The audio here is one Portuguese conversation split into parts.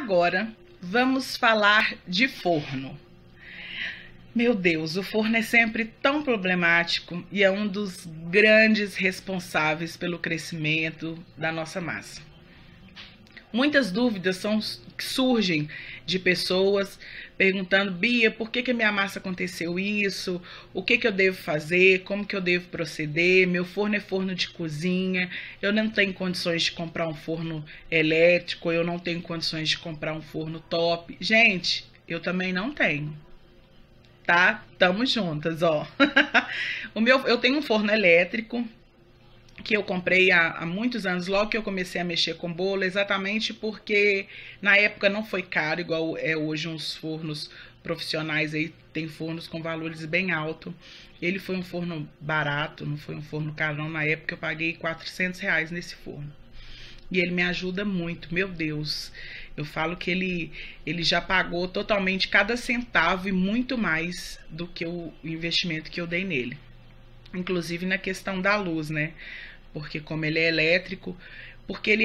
Agora, vamos falar de forno. Meu Deus, o forno é sempre tão problemático e é um dos grandes responsáveis pelo crescimento da nossa massa. Muitas dúvidas surgem de pessoas perguntando: Bia, por que a minha massa aconteceu isso? O que eu devo fazer? Como que eu devo proceder? Meu forno é forno de cozinha, eu não tenho condições de comprar um forno elétrico, eu não tenho condições de comprar um forno top. Gente, eu também não tenho. Tá? Tamo juntas, ó. Eu tenho um forno elétrico que eu comprei há muitos anos, logo que eu comecei a mexer com bolo, exatamente porque na época não foi caro, igual é hoje uns fornos profissionais aí, tem fornos com valores bem altos. Ele foi um forno barato, não foi um forno caro não. Na época eu paguei R$400 nesse forno. E ele me ajuda muito, meu Deus. Eu falo que ele já pagou totalmente cada centavo e muito mais do que o investimento que eu dei nele. Inclusive na questão da luz, né? Porque como ele é elétrico, porque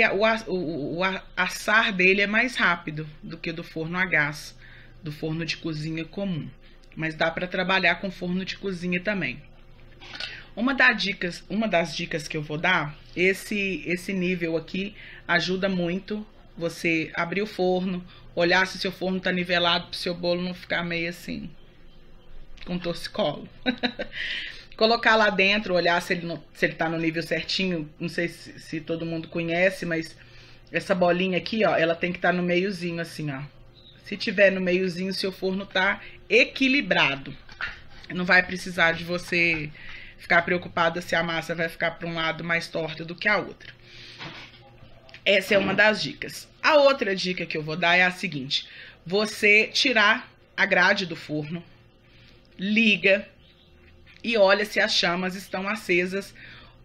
o assar dele é mais rápido do que do forno a gás, do forno de cozinha comum. Mas dá para trabalhar com forno de cozinha também. Uma das dicas que eu vou dar, esse nível aqui ajuda muito você abrir o forno, olhar se o seu forno tá nivelado para o seu bolo não ficar meio assim, com torcicolo. Colocar lá dentro, olhar se ele tá no nível certinho. Não sei se todo mundo conhece, mas essa bolinha aqui, ó, ela tem que estar no meiozinho assim, ó. Se tiver no meiozinho, seu forno tá equilibrado. Não vai precisar de você ficar preocupada se a massa vai ficar para um lado mais torta do que a outra. Essa é uma das dicas. A outra dica que eu vou dar é a seguinte: você tirar a grade do forno, liga e olha se as chamas estão acesas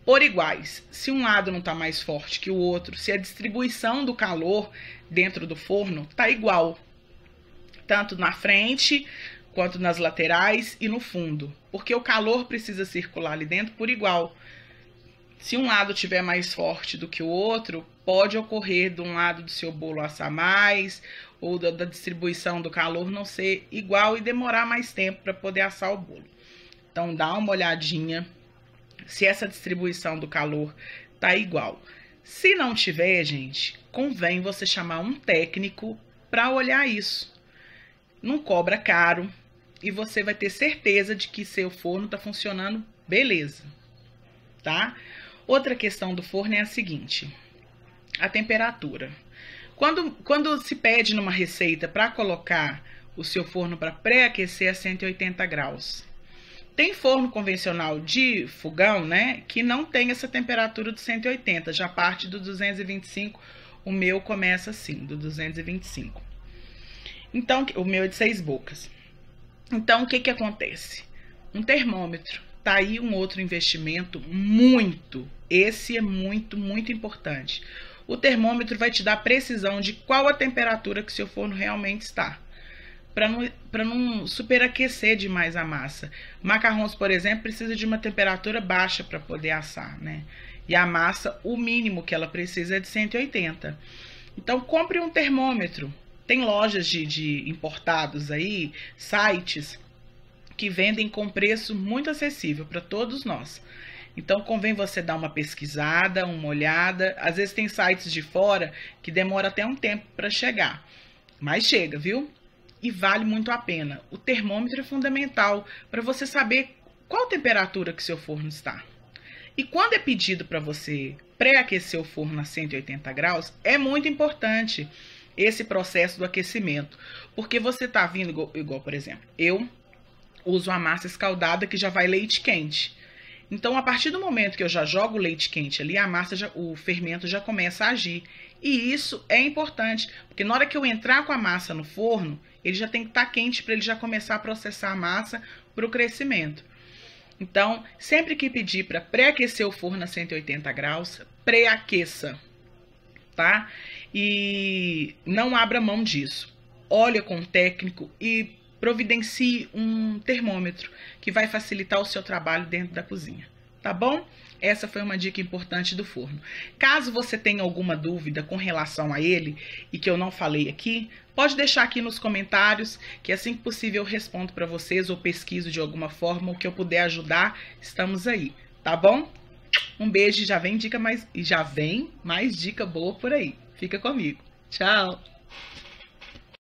por iguais. Se um lado não está mais forte que o outro, se a distribuição do calor dentro do forno está igual, tanto na frente quanto nas laterais e no fundo, porque o calor precisa circular ali dentro por igual. Se um lado estiver mais forte do que o outro, pode ocorrer de um lado do seu bolo assar mais, ou da distribuição do calor não ser igual e demorar mais tempo para poder assar o bolo. Então, dá uma olhadinha se essa distribuição do calor tá igual. Se não tiver, gente, convém você chamar um técnico para olhar isso. Não cobra caro e você vai ter certeza de que seu forno tá funcionando beleza, tá? Outra questão do forno é a seguinte: a temperatura. Quando se pede numa receita para colocar o seu forno para pré-aquecer a 180 graus, tem forno convencional de fogão, né, que não tem essa temperatura de 180, já parte do 225, o meu começa assim, do 225. Então, o meu é de 6 bocas. Então, o que acontece? Um termômetro. Tá aí um outro investimento esse é muito importante. O termômetro vai te dar precisão de qual a temperatura que seu forno realmente está, para não superaquecer demais a massa. Macarrões, por exemplo, precisa de uma temperatura baixa para poder assar, né? E a massa, o mínimo que ela precisa é de 180. Então, compre um termômetro. Tem lojas de importados aí, sites que vendem com preço muito acessível para todos nós. Então, convém você dar uma pesquisada, uma olhada. Às vezes tem sites de fora que demora até um tempo para chegar, mas chega, viu? E vale muito a pena. O termômetro é fundamental para você saber qual temperatura que seu forno está. E quando é pedido para você pré-aquecer o forno a 180 graus, é muito importante esse processo do aquecimento. Porque você está vindo, igual, por exemplo, eu uso a massa escaldada que já vai leite quente. Então, a partir do momento que eu já jogo o leite quente ali, o fermento já começa a agir. E isso é importante, porque na hora que eu entrar com a massa no forno, ele já tem que estar quente para ele já começar a processar a massa para o crescimento. Então, sempre que pedir para pré-aquecer o forno a 180 graus, pré-aqueça, tá? E não abra mão disso. Olha com o técnico e providencie um termômetro que vai facilitar o seu trabalho dentro da cozinha. tá bom? Essa foi uma dica importante do forno. Caso você tenha alguma dúvida com relação a ele e que eu não falei aqui, pode deixar aqui nos comentários, que assim que possível eu respondo para vocês ou pesquiso de alguma forma, o que eu puder ajudar, estamos aí, tá bom? Um beijo e já vem mais dica boa por aí. Fica comigo. Tchau!